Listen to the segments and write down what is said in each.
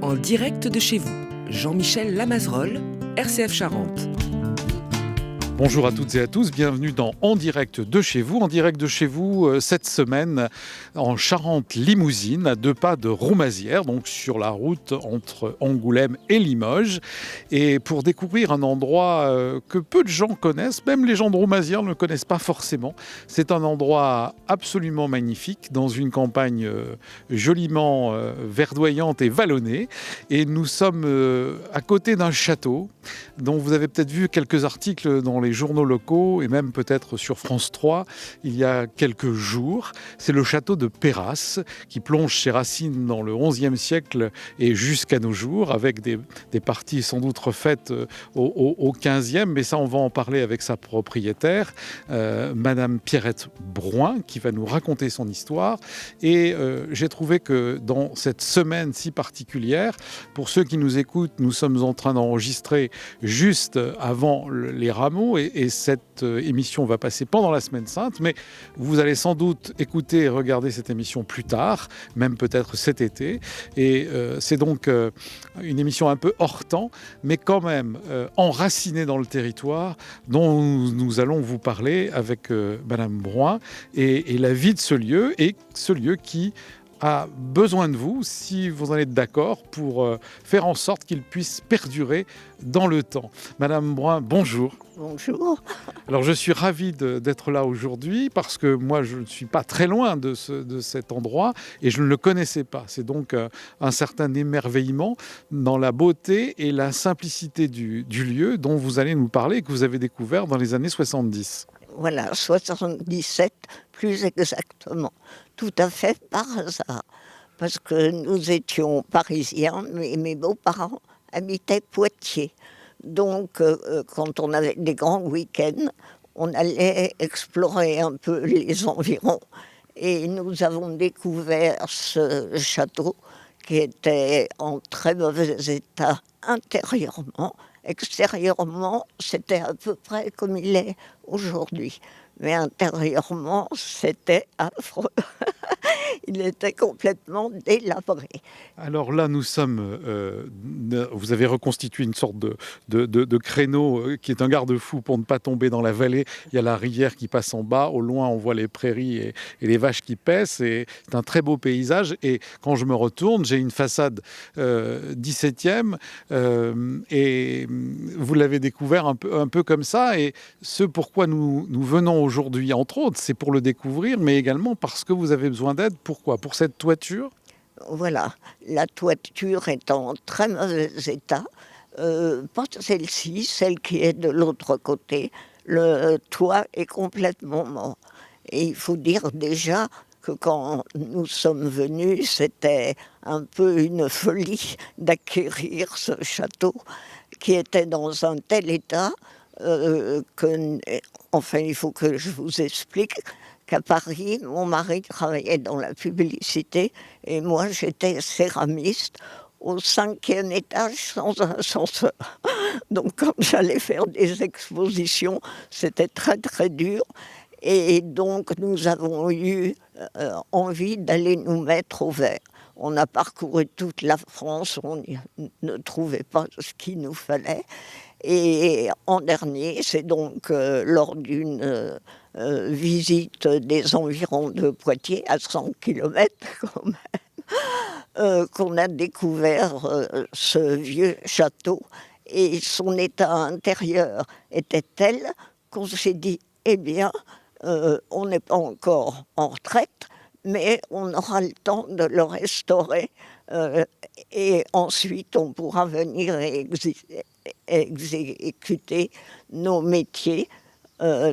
En direct de chez vous, Jean-Michel Lamazerolle, RCF Charente. Bonjour à toutes et à tous, bienvenue dans En direct de chez vous. En direct de chez vous, cette semaine, en Charente-Limousine, à 2 pas de Roumazières, donc sur la route entre Angoulême et Limoges. Et pour découvrir un endroit que peu de gens connaissent, même les gens de Roumazières ne le connaissent pas forcément. C'est un endroit absolument magnifique, dans une campagne joliment verdoyante et vallonnée. Et nous sommes à côté d'un château, dont vous avez peut-être vu quelques articles dans les journaux locaux et même peut-être sur France 3 il y a quelques jours. C'est le château de Peyras qui plonge ses racines dans le XIe siècle et jusqu'à nos jours, avec des parties sans doute refaites au XVe, mais ça on va en parler avec sa propriétaire, Madame Pierrette Brouin, qui va nous raconter son histoire. Et j'ai trouvé que dans cette semaine si particulière, pour ceux qui nous écoutent, nous sommes en train d'enregistrer juste avant les rameaux et cette émission va passer pendant la Semaine Sainte, mais vous allez sans doute écouter et regarder cette émission plus tard, même peut-être cet été. Et c'est donc une émission un peu hors temps, mais quand même enracinée dans le territoire, dont nous allons vous parler avec Madame Brouin et la vie de ce lieu, et ce lieu qui a besoin de vous, si vous en êtes d'accord, pour faire en sorte qu'il puisse perdurer dans le temps. Madame Brouin, bonjour. Bonjour. Alors je suis ravi d'être là aujourd'hui parce que moi je ne suis pas très loin de cet endroit et je ne le connaissais pas. C'est donc un certain émerveillement dans la beauté et la simplicité du lieu dont vous allez nous parler et que vous avez découvert dans les années 70. Voilà, 77 plus exactement. Tout à fait par hasard. Parce que nous étions parisiens, mais mes beaux-parents habitaient Poitiers. Donc, quand on avait des grands week-ends, on allait explorer un peu les environs. Et nous avons découvert ce château qui était en très mauvais état intérieurement. Extérieurement, c'était à peu près comme il est aujourd'hui. Mais intérieurement, c'était affreux. Il était complètement délabré. Alors là, nous sommes... vous avez reconstitué une sorte de créneau qui est un garde-fou pour ne pas tomber dans la vallée. Il y a la rivière qui passe en bas. Au loin, on voit les prairies et les vaches qui paissent. Et c'est un très beau paysage. Et quand je me retourne, j'ai une façade 17e. Et vous l'avez découvert un peu comme ça. Et ce pourquoi nous venons aujourd'hui, entre autres, c'est pour le découvrir, mais également parce que vous avez besoin d'aide. Pourquoi ? Pour cette toiture ? Voilà, la toiture est en très mauvais état. Pas celle-ci, celle qui est de l'autre côté. Le toit est complètement mort. Et il faut dire déjà que quand nous sommes venus, c'était un peu une folie d'acquérir ce château qui était dans un tel état enfin, il faut que je vous explique qu'à Paris, mon mari travaillait dans la publicité et moi, j'étais céramiste au 5e étage sans ascenseur. Donc, quand j'allais faire des expositions, c'était très, très dur. Et donc, nous avons eu envie d'aller nous mettre au vert. On a parcouru toute la France, on ne trouvait pas ce qu'il nous fallait. Et en dernier, c'est donc lors d'une visite des environs de Poitiers, à 100 km quand même, qu'on a découvert ce vieux château. Et son état intérieur était tel qu'on s'est dit, eh bien, on n'est pas encore en retraite, mais on aura le temps de le restaurer. Et ensuite, on pourra venir exécuter nos métiers,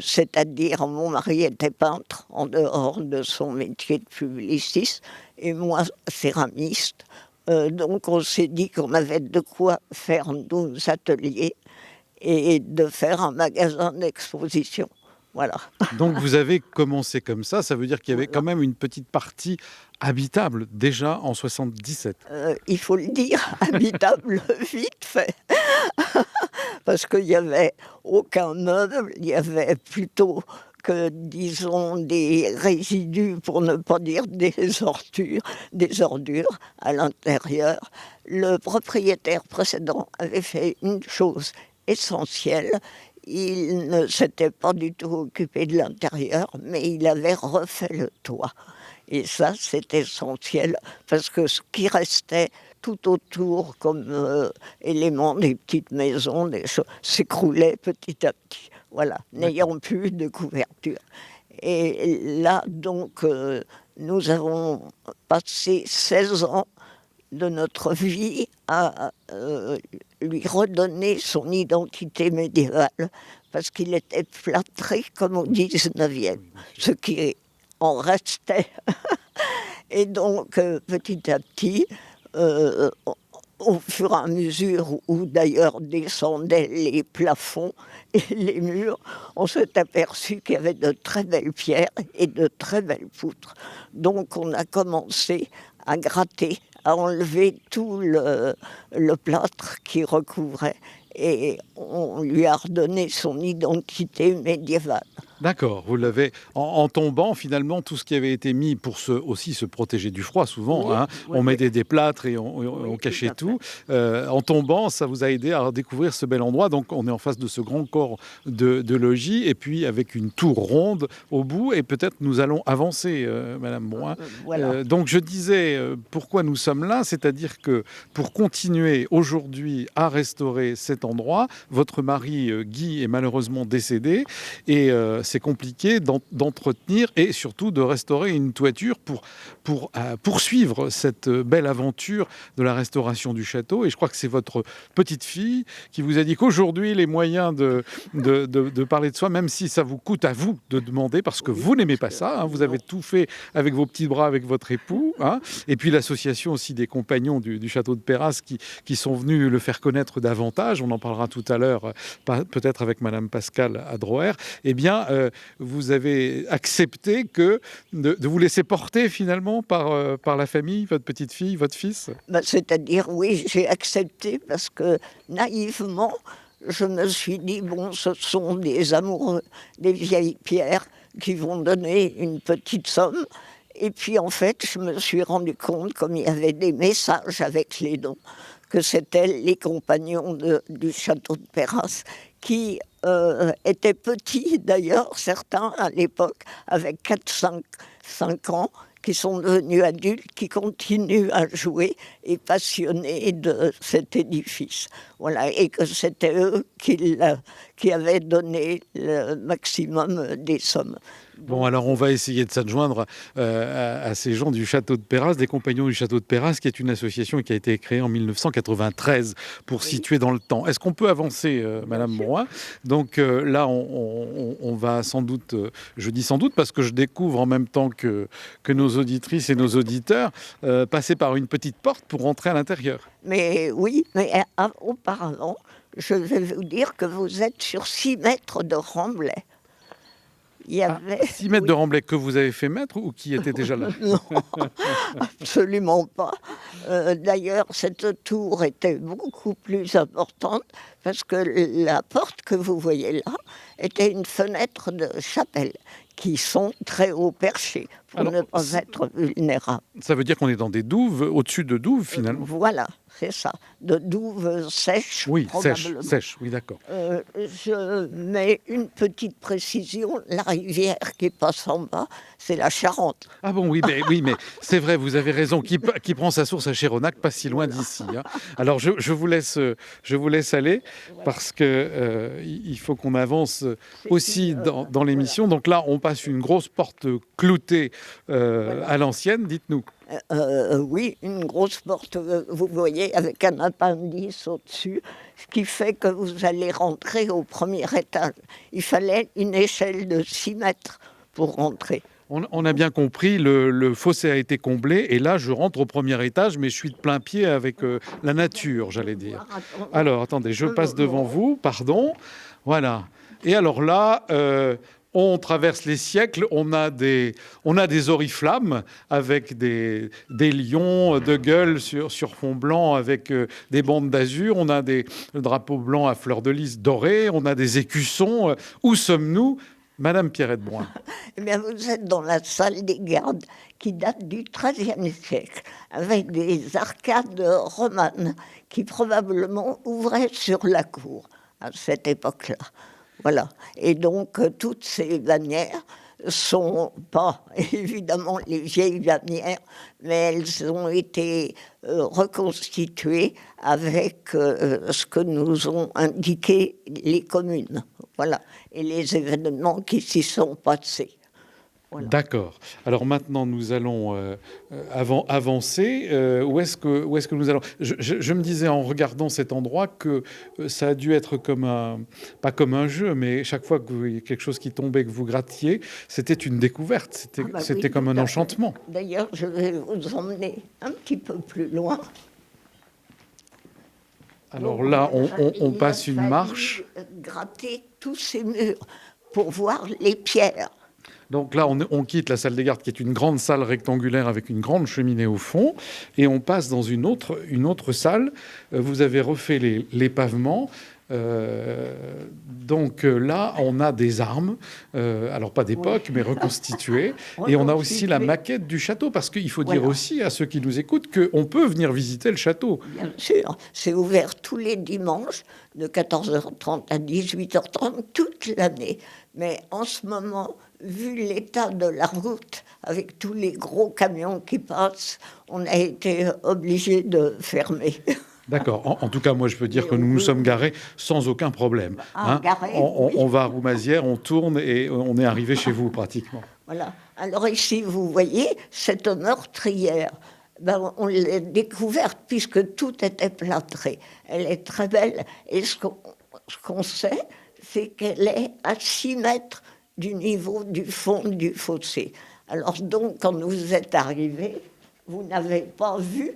c'est-à-dire mon mari était peintre en dehors de son métier de publiciste et moi céramiste. Donc on s'est dit qu'on avait de quoi faire nos ateliers et de faire un magasin d'exposition. Voilà. Donc vous avez commencé comme ça veut dire qu'il y avait quand même une petite partie habitable déjà en 77. Il faut le dire, habitable vite fait. Parce qu'il n'y avait aucun meuble, il y avait plutôt disons, des résidus, pour ne pas dire des ordures à l'intérieur. Le propriétaire précédent avait fait une chose essentielle. Il ne s'était pas du tout occupé de l'intérieur, mais il avait refait le toit. Et ça, c'est essentiel, parce que ce qui restait tout autour comme éléments des petites maisons, des choses, s'écroulait petit à petit. Voilà, n'ayant plus de couverture. Et là, donc, nous avons passé 16 ans de notre vie à lui redonner son identité médiévale, parce qu'il était plâtré comme au 19e, ce qui en restait. Et donc, petit à petit, au fur et à mesure où d'ailleurs descendaient les plafonds et les murs, on s'est aperçu qu'il y avait de très belles pierres et de très belles poutres. Donc on a commencé à gratter, à enlever tout le plâtre qui recouvrait, et on lui a redonné son identité médiévale. D'accord, vous l'avez en tombant finalement tout ce qui avait été mis pour aussi se protéger du froid souvent. Oui, Hein, oui, on oui. mettait des plâtres et on Oui, cachait tout tout. En tombant, ça vous a aidé à découvrir ce bel endroit. Donc on est en face de ce grand corps de logis et puis avec une tour ronde au bout. Et peut-être nous allons avancer, Madame Brouin. Voilà. Donc je disais pourquoi nous sommes là, c'est-à-dire que pour continuer aujourd'hui à restaurer cet endroit, votre mari Guy est malheureusement décédé et c'est compliqué d'entretenir et surtout de restaurer une toiture pour poursuivre cette belle aventure de la restauration du château. Et je crois que c'est votre petite fille qui vous a dit qu'aujourd'hui, les moyens de parler de soi, même si ça vous coûte à vous de demander, parce que vous n'aimez pas ça, hein, vous avez tout fait avec vos petits bras, avec votre époux, hein, et puis l'association aussi des compagnons du château de Perras qui sont venus le faire connaître davantage, on en parlera tout à l'heure, peut-être avec Madame Pascale Adroher, eh bien, vous avez accepté de vous laisser porter finalement par la famille, votre petite fille, votre fils. C'est-à-dire, oui, j'ai accepté parce que naïvement, je me suis dit, bon, ce sont des amoureux, des vieilles pierres qui vont donner une petite somme. Et puis en fait, je me suis rendu compte, comme il y avait des messages avec les dons, que c'était les compagnons du château de Perras qui étaient petits d'ailleurs, certains à l'époque, avec 4-5 ans, qui sont devenus adultes, qui continuent à jouer et passionnés de cet édifice. Voilà, et que c'était eux qui avaient donné le maximum des sommes. Bon, alors on va essayer de s'adjoindre à ces gens du château de Perras, des compagnons du château de Perras, qui est une association qui a été créée en 1993 pour situer dans le temps. Est-ce qu'on peut avancer, Madame Brouin ? Donc là, on va sans doute, je dis sans doute parce que je découvre en même temps que nos auditrices et nos auditeurs, passer par une petite porte pour rentrer à l'intérieur. Mais oui, mais auparavant, je vais vous dire que vous êtes sur 6 mètres de remblai. Il y avait 6 mètres de remblai que vous avez fait mettre ou qui était déjà là ? Non, absolument pas. D'ailleurs, cette tour était beaucoup plus importante parce que la porte que vous voyez là était une fenêtre de chapelle qui sont très haut perchées pour ne pas être vulnérables. Ça veut dire qu'on est dans des douves, au-dessus de douves finalement. Voilà, c'est ça, de douves sèches. Oui, probablement. sèche, oui, d'accord. Je mets une petite précision, la rivière qui passe en bas, c'est la Charente. Ah bon, oui, mais c'est vrai, vous avez raison, qui prend sa source à Chéronac, pas si loin d'ici. Hein. Alors je vous laisse aller, parce que il faut qu'on avance aussi dans l'émission. Donc là, on passe une grosse porte cloutée à l'ancienne, dites-nous. Oui, une grosse porte, vous voyez, avec un appendice au-dessus, ce qui fait que vous allez rentrer au premier étage. Il fallait une échelle de 6 mètres pour rentrer. On a bien compris, le fossé a été comblé, et là, je rentre au premier étage, mais je suis de plein pied avec la nature, j'allais dire. Alors, attendez, je passe devant vous, pardon. Voilà. Et alors là... on traverse les siècles, on a des oriflammes avec des lions de gueule sur fond blanc avec des bandes d'azur, on a le drapeau blanc à fleur de lys doré, on a des écussons. Où sommes-nous ? Madame Pierrette Brun. Eh bien, vous êtes dans la salle des gardes qui date du XIIIe siècle, avec des arcades romanes qui probablement ouvraient sur la cour à cette époque-là. Voilà. Et donc, toutes ces bannières sont pas évidemment les vieilles bannières, mais elles ont été reconstituées avec ce que nous ont indiqué les communes. Voilà. Et les événements qui s'y sont passés. Voilà. D'accord. Alors maintenant, nous allons avancer. Où est-ce que nous allons ? Je me disais en regardant cet endroit que ça a dû être pas comme un jeu, mais chaque fois qu'il y a quelque chose qui tombait, que vous grattiez, c'était une découverte. C'était Oui, comme un enchantement. D'ailleurs, je vais vous emmener un petit peu plus loin. Alors là, on passe une marche. Gratter tous ces murs pour voir les pierres. Donc là, on quitte la salle des gardes, qui est une grande salle rectangulaire avec une grande cheminée au fond, et on passe dans une autre salle. Vous avez refait les pavements. Donc là, on a des armes, alors pas d'époque, mais reconstituées. Et on a aussi la maquette du château, parce qu'il faut dire aussi à ceux qui nous écoutent qu'on peut venir visiter le château. Bien sûr, c'est ouvert tous les dimanches de 14h30 à 18h30 toute l'année. Mais en ce moment, vu l'état de la route, avec tous les gros camions qui passent, on a été obligé de fermer. D'accord. En tout cas, moi, je peux dire que nous nous sommes garés sans aucun problème. Garés, on va à Roumazières, on tourne et on est arrivé chez vous pratiquement. Voilà. Alors ici, vous voyez, cette meurtrière, on l'a découverte puisque tout était plâtré. Elle est très belle. Et ce qu'on sait, c'est qu'elle est à 6 mètres du niveau du fond du fossé. Alors donc, quand vous êtes arrivés, vous n'avez pas vu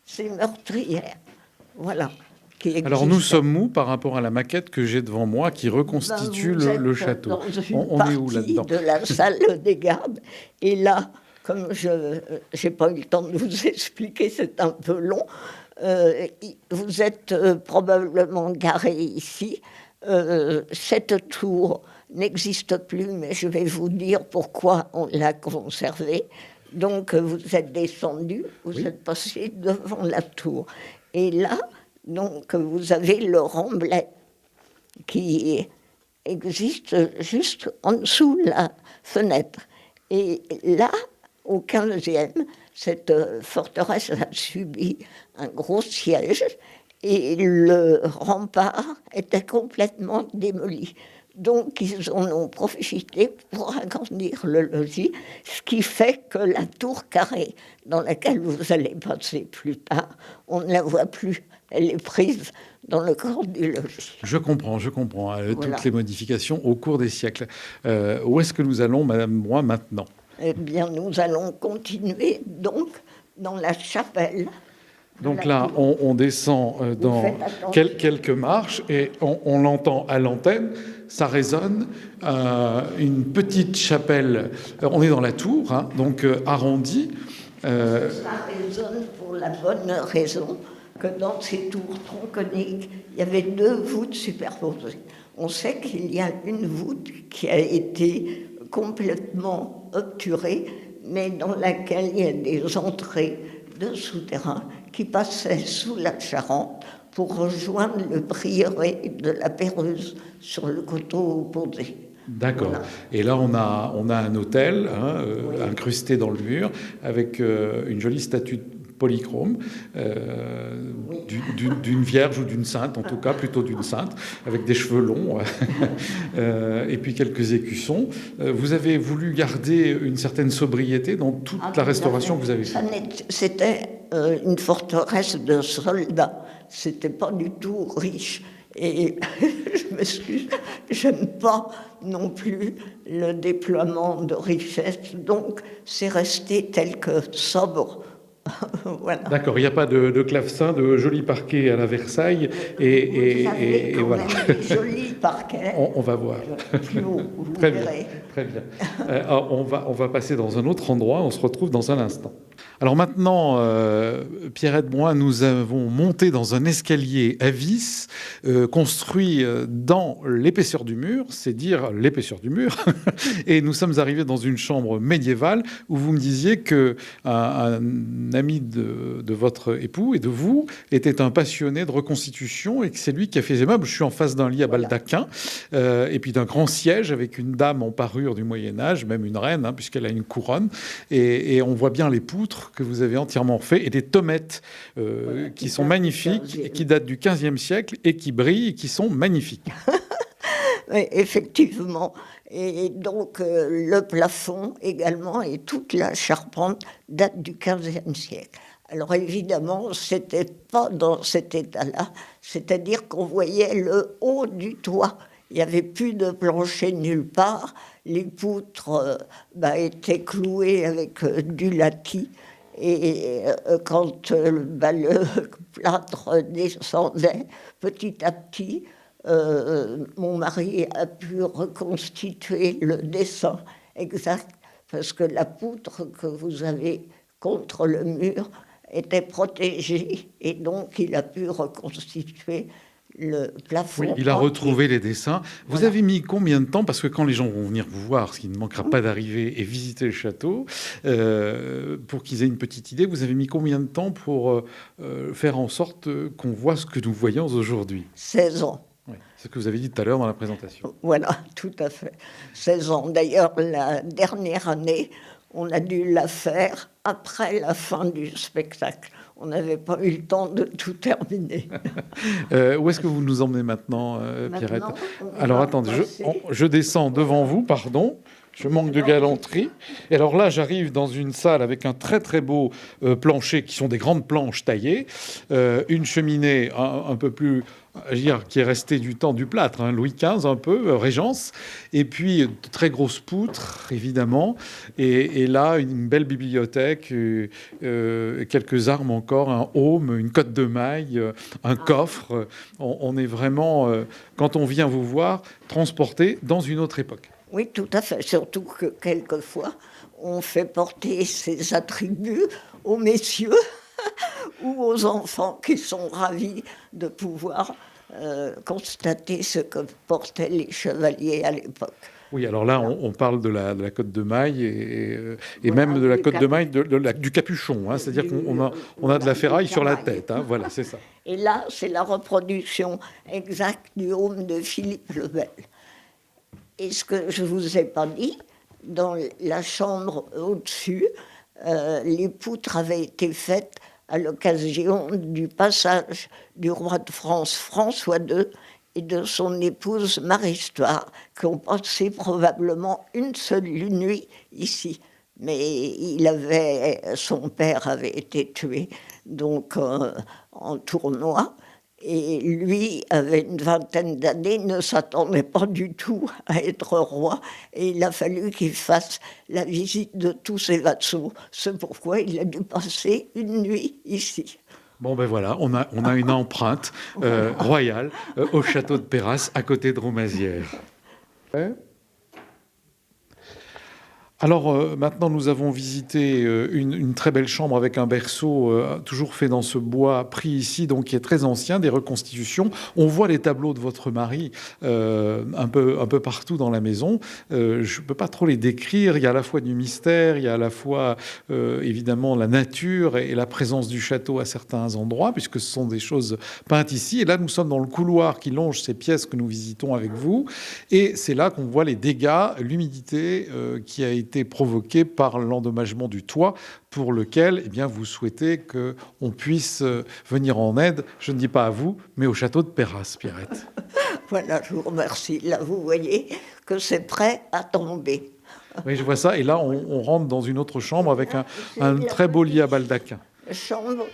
ces meurtrières. Voilà. Alors nous sommes où par rapport à la maquette que j'ai devant moi qui reconstitue le château? On est où là-dedans? De la salle des gardes. Et là, comme je n'ai pas eu le temps de vous expliquer, c'est un peu long, vous êtes probablement garé ici. Cette tour n'existe plus, mais je vais vous dire pourquoi on l'a conservée. Donc vous êtes descendu, vous êtes passé devant la tour. Et là, donc, vous avez le remblai qui existe juste en dessous de la fenêtre. Et là, au 15e, cette forteresse a subi un gros siège et le rempart était complètement démoli. Donc, ils en ont profité pour agrandir le logis, ce qui fait que la tour carrée dans laquelle vous allez passer plus tard, on ne la voit plus. Elle est prise dans le corps du logis. Je comprends. Toutes les modifications au cours des siècles. Où est-ce que nous allons, Madame Brun, maintenant ? Eh bien, nous allons continuer donc dans la chapelle. Donc là, on descend dans quelques marches et on l'entend à l'antenne. Ça résonne. Une petite chapelle. On est dans la tour, donc arrondie. Ça résonne pour la bonne raison que dans ces tours tronconiques, il y avait 2 voûtes superposées. On sait qu'il y a une voûte qui a été complètement obturée, mais dans laquelle il y a des entrées de souterrains qui passaient sous la Charente pour rejoindre le prieuré de la Pérouse sur le coteau opposé. D'accord. Voilà. Et là, on a un autel incrusté dans le mur avec une jolie statue polychrome d'une vierge ou d'une sainte, en tout cas plutôt d'une sainte, avec des cheveux longs et puis quelques écussons. Vous avez voulu garder une certaine sobriété dans toute la restauration que vous avez faite. C'était une forteresse de soldats. C'était pas du tout riche. Et je m'excuse, j'aime pas non plus le déploiement de richesse, donc c'est resté tel que sobre. Voilà. D'accord, il n'y a pas de clavecin, de joli parquet à la Versailles, et voilà. Joli parquet. On va voir. Plus haut, vous très verrez. Bien, très bien. On va passer dans un autre endroit. On se retrouve dans un instant. Alors maintenant, Pierrette Brouin, nous avons monté dans un escalier à vis construit dans l'épaisseur du mur, c'est dire l'épaisseur du mur, et nous sommes arrivés dans une chambre médiévale où vous me disiez que un ami de votre époux et de vous était un passionné de reconstitution et que c'est lui qui a fait les meubles. Je suis en face d'un lit à baldaquin et puis d'un grand siège avec une dame en parure du Moyen-Âge, même une reine, hein, puisqu'elle a une couronne, et on voit bien les poutres que vous avez entièrement fait et des tomettes qui sont magnifiques et qui datent du XVe siècle et qui brillent et qui sont magnifiques. Oui, effectivement. Et donc le plafond également et toute la charpente datent du XVe siècle. Alors évidemment, c'était pas dans cet état-là, c'est-à-dire qu'on voyait le haut du toit. Il n'y avait plus de plancher nulle part. Les poutres étaient clouées avec du latis. Et quand le plâtre descendait petit à petit, mon mari a pu reconstituer le dessin exact, parce que la poutre que vous avez contre le mur était protégée, et donc il a pu reconstituer le plafond. Oui, il a retrouvé les dessins. Vous avez mis combien de temps, parce que quand les gens vont venir vous voir, ce qui ne manquera pas d'arriver, et visiter le château, pour qu'ils aient une petite idée, vous avez mis combien de temps pour faire en sorte qu'on voit ce que nous voyons aujourd'hui? 16 ans. Oui, c'est ce que vous avez dit tout à l'heure dans la présentation. Voilà, tout à fait. 16 ans. D'ailleurs, la dernière année, on a dû la faire après la fin du spectacle. On n'avait pas eu le temps de tout terminer. Où est-ce que vous nous emmenez maintenant, Pierrette? Alors attendez, je descends devant vous, pardon. Je manque de galanterie. Et alors là, j'arrive dans une salle avec un très très beau plancher, qui sont des grandes planches taillées, une cheminée un peu plus, je veux dire, qui est restée du temps du plâtre, hein, Louis XV un peu, Régence, et puis de très grosses poutres, évidemment, et là, une belle bibliothèque, quelques armes encore, un aume, une cotte de maille, un coffre. On est vraiment, quand on vient vous voir, transporté dans une autre époque. Oui, tout à fait. Surtout que quelquefois, on fait porter ces attributs aux messieurs ou aux enfants qui sont ravis de pouvoir constater ce que portaient les chevaliers à l'époque. Oui, alors là, on parle de la cotte de maille et Voilà, même de la cotte de maille du capuchon. Hein, c'est-à-dire qu'on a de la ferraille sur la tête. Hein, voilà, c'est ça. Et là, c'est la reproduction exacte du aume de Philippe le Bel. Et ce que je ne vous ai pas dit, dans la chambre au-dessus, les poutres avaient été faites à l'occasion du passage du roi de France, François II, et de son épouse Marie-Histoire, qui ont passé probablement une seule nuit ici. Mais son père avait été tué donc en tournoi. Et lui avait une vingtaine d'années, ne s'attendait pas du tout à être roi. Et il a fallu qu'il fasse la visite de tous ses vassaux. C'est pourquoi il a dû passer une nuit ici. Bon ben voilà, on a une empreinte royale au château de Perras, à côté de Roumazières. Alors maintenant, nous avons visité une très belle chambre avec un berceau toujours fait dans ce bois pris ici, donc qui est très ancien, des reconstitutions. On voit les tableaux de votre mari un peu partout dans la maison. Je ne peux pas trop les décrire. Il y a à la fois du mystère, il y a à la fois évidemment la nature et la présence du château à certains endroits, puisque ce sont des choses peintes ici. Et là, nous sommes dans le couloir qui longe ces pièces que nous visitons avec vous. Et c'est là qu'on voit les dégâts, l'humidité qui a été provoquée par l'endommagement du toit, pour lequel vous souhaitez qu'on puisse venir en aide, je ne dis pas à vous, mais au château de Perras, Pierrette. Voilà, je vous remercie. Là, vous voyez que c'est prêt à tomber. Oui, je vois ça. Et là, on rentre dans une autre chambre avec un très beau lit à baldaquin. Chambre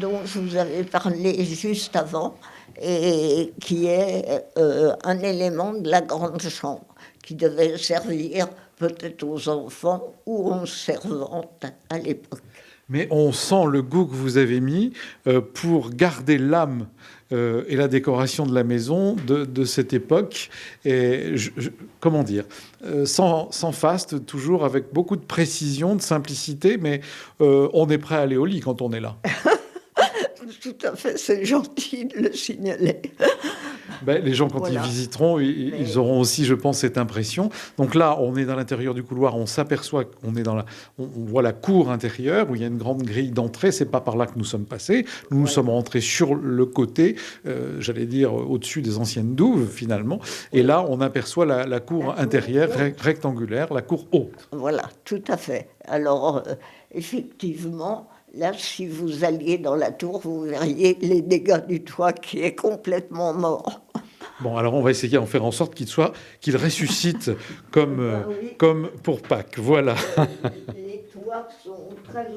dont je vous avais parlé juste avant et qui est un élément de la grande chambre qui devait servir peut-être aux enfants ou aux servantes à l'époque. Mais on sent le goût que vous avez mis pour garder l'âme et la décoration de la maison de cette époque. Et comment dire, sans faste, toujours avec beaucoup de précision, de simplicité, mais on est prêt à aller au lit quand on est là. Tout à fait, c'est gentil de le signaler. Ben, les gens, quand Voilà. ils visiteront, ils auront aussi, je pense, cette impression. Donc là, on est dans l'intérieur du couloir, on s'aperçoit qu'on est on voit la cour intérieure où il y a une grande grille d'entrée. C'est pas par là que nous sommes passés. Nous sommes rentrés sur le côté, j'allais dire au-dessus des anciennes douves finalement. Et là, on aperçoit la cour intérieure rectangulaire, la cour haute. Voilà, tout à fait. Alors, effectivement, là, si vous alliez dans la tour, vous verriez les dégâts du toit qui est complètement mort. Bon, alors on va essayer d'en faire en sorte qu'il ressuscite comme, Oui. comme pour Pâques. Voilà. Les toits sont très...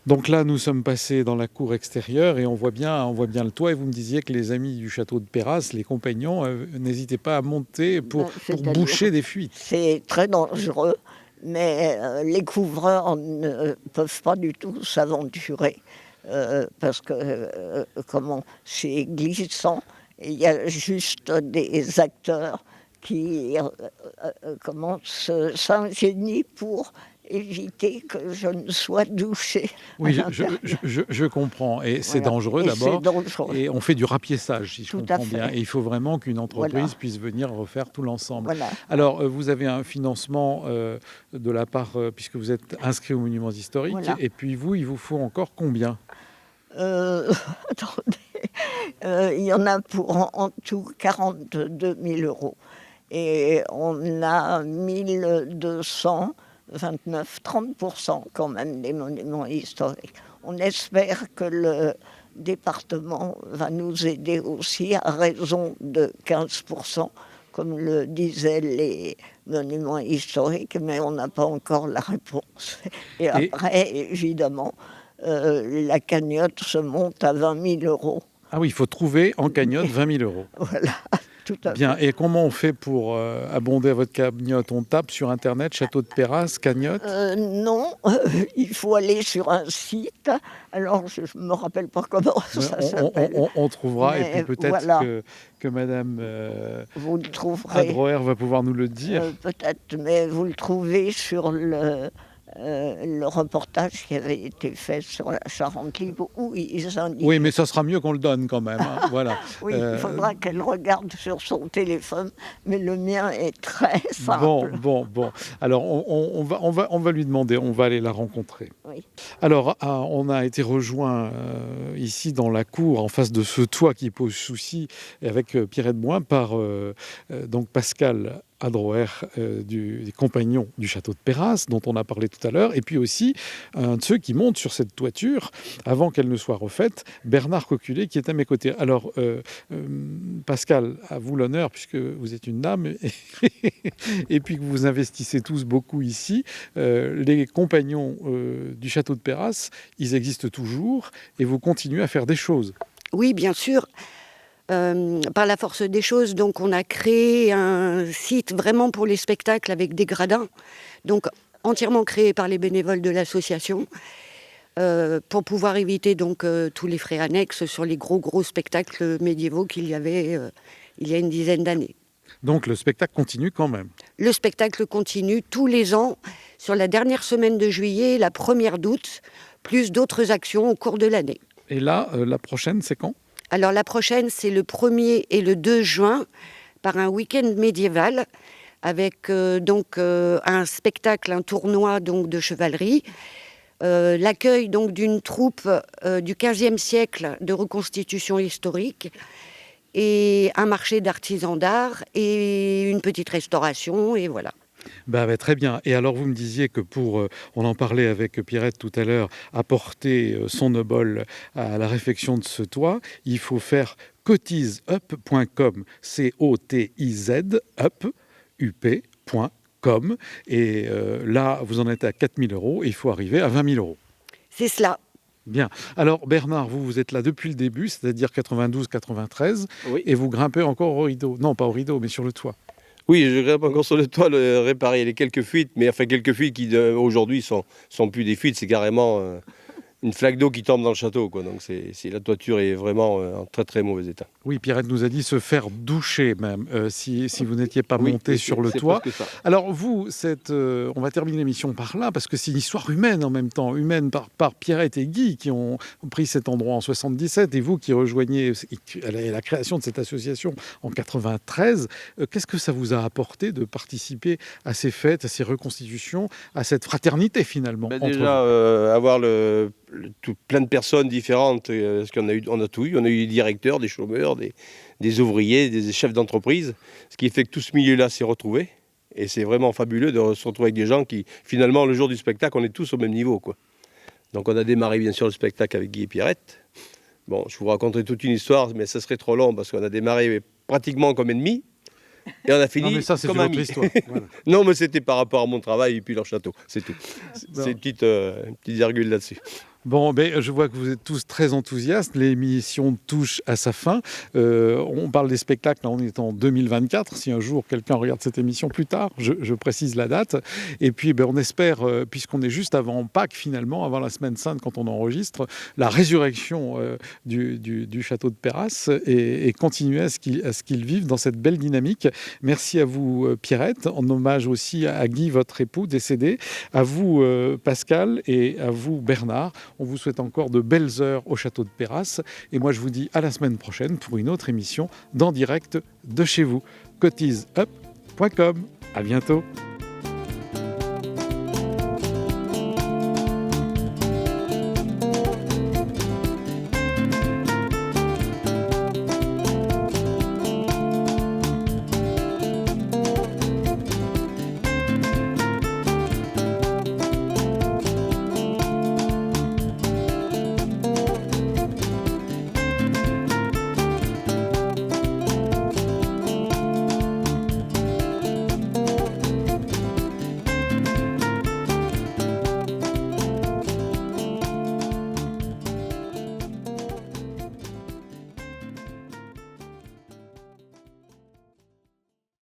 Donc là, nous sommes passés dans la cour extérieure et on voit bien le toit. Et vous me disiez que les amis du château de Perras, les compagnons, n'hésitaient pas à monter pour boucher des fuites. C'est très dangereux, mais les couvreurs ne peuvent pas du tout s'aventurer parce que c'est glissant. Il y a juste des acteurs qui s'ingénient pour éviter que je ne sois douchée. Oui, je comprends. Et c'est dangereux d'abord. Et on fait du rapiessage, si je comprends bien. Et il faut vraiment qu'une entreprise puisse venir refaire tout l'ensemble. Voilà. Alors, vous avez un financement de la part, puisque vous êtes inscrit aux monuments historiques. Voilà. Et puis vous, il vous faut encore combien ? Attendez. Il y en a pour en tout 42 000 euros. Et on a 1229, 30% quand même des monuments historiques. On espère que le département va nous aider aussi à raison de 15%, comme le disaient les monuments historiques, mais on n'a pas encore la réponse. Et après, évidemment, la cagnotte se monte à 20 000 euros. Ah oui, il faut trouver en cagnotte 20 000 euros. Voilà, tout à fait. Bien, et comment on fait pour abonder à votre cagnotte ? On tape sur Internet, Château de Perras, cagnotte ? Non, il faut aller sur un site. Alors, je ne me rappelle pas comment ça s'appelle. On trouvera, Mais et puis peut-être voilà. que Madame Vous le trouverez. Adroer va pouvoir nous le dire. Peut-être, mais vous le trouvez sur le reportage qui avait été fait sur la Charente libre où ils indiquent. Oui, mais ça sera mieux qu'on le donne quand même. Hein. Voilà. Oui, il faudra qu'elle regarde sur son téléphone, mais le mien est très simple. Bon. Alors, on va lui demander, on va aller la rencontrer. Oui. Alors, on a été rejoint ici dans la cour, en face de ce toit qui pose souci, avec Pierrette Boin, par donc Pascal Adroer, des compagnons du château de Perras, dont on a parlé tout à l'heure, et puis aussi un de ceux qui montent sur cette toiture, avant qu'elle ne soit refaite, Bernard Coculé, qui est à mes côtés. Alors, Pascal, à vous l'honneur, puisque vous êtes une dame, et puis que vous investissez tous beaucoup ici. Les compagnons du château de Perras, ils existent toujours, et vous continuez à faire des choses. Oui, bien sûr. Par la force des choses, donc on a créé un site vraiment pour les spectacles avec des gradins, donc entièrement créé par les bénévoles de l'association, pour pouvoir éviter donc tous les frais annexes sur les gros spectacles médiévaux qu'il y avait il y a une dizaine d'années. Donc le spectacle continue quand même. Le spectacle continue tous les ans sur la dernière semaine de juillet, la première d'août, plus d'autres actions au cours de l'année. Et là, la prochaine, c'est quand ? Alors la prochaine, c'est le 1er et le 2 juin, par un week-end médiéval, avec un spectacle, un tournoi donc, de chevalerie, l'accueil donc, d'une troupe du XVe siècle de reconstitution historique, et un marché d'artisans d'art, et une petite restauration, et voilà. Très bien. Et alors, vous me disiez que on en parlait avec Pierrette tout à l'heure, apporter son obol à la réfection de ce toit, il faut faire cotizeup.com, C-O-T-I-Z, up.com. Et là, vous en êtes à 4 000 euros et il faut arriver à 20 000 euros. C'est cela. Bien. Alors, Bernard, vous êtes là depuis le début, c'est-à-dire 92-93, oui. Et vous grimpez encore au rideau. Non, pas au rideau, mais sur le toit. Oui, je grimpe encore sur le toit, réparer les quelques fuites, mais enfin quelques fuites qui aujourd'hui sont plus des fuites, c'est carrément une flaque d'eau qui tombe dans le château, quoi. Donc la toiture est vraiment en très très mauvais état. Oui, Pierrette nous a dit se faire doucher même, si vous n'étiez pas Oui, monté mais sur le c'est toit. presque ça. Alors vous, on va terminer l'émission par là, parce que c'est une histoire humaine en même temps, humaine par Pierrette et Guy qui ont pris cet endroit en 77, et vous qui rejoignez la création de cette association en 93. Qu'est-ce que ça vous a apporté de participer à ces fêtes, à ces reconstitutions, à cette fraternité finalement entre Déjà, vous avoir plein de personnes différentes, parce on a tout eu. On a eu des directeurs, des chômeurs, des ouvriers, des chefs d'entreprise, ce qui fait que tout ce milieu-là s'est retrouvé. Et c'est vraiment fabuleux de se retrouver avec des gens qui, finalement, le jour du spectacle, on est tous au même niveau, quoi. Donc on a démarré bien sûr le spectacle avec Guy et Pierrette. Bon, je vous raconterai toute une histoire, mais ça serait trop long parce qu'on a démarré pratiquement comme ennemis et on a fini Non mais ça c'est comme une autre amis. histoire. Voilà. Non, mais c'était par rapport à mon travail et puis leur château, c'est tout. Bon. C'est une petite virgule là-dessus. Bon, je vois que vous êtes tous très enthousiastes. L'émission touche à sa fin. On parle des spectacles, là on est en 2024. Si un jour quelqu'un regarde cette émission plus tard, je précise la date. Et puis on espère, puisqu'on est juste avant Pâques finalement, avant la Semaine Sainte quand on enregistre, la résurrection du château de Perras et continuer à ce qu'ils vivent dans cette belle dynamique. Merci à vous Pierrette, en hommage aussi à Guy, votre époux décédé, à vous Pascal et à vous Bernard. On vous souhaite encore de belles heures au château de Perras. Et moi, je vous dis à la semaine prochaine pour une autre émission d'En Direct de chez vous. Cotise-up.com. À bientôt.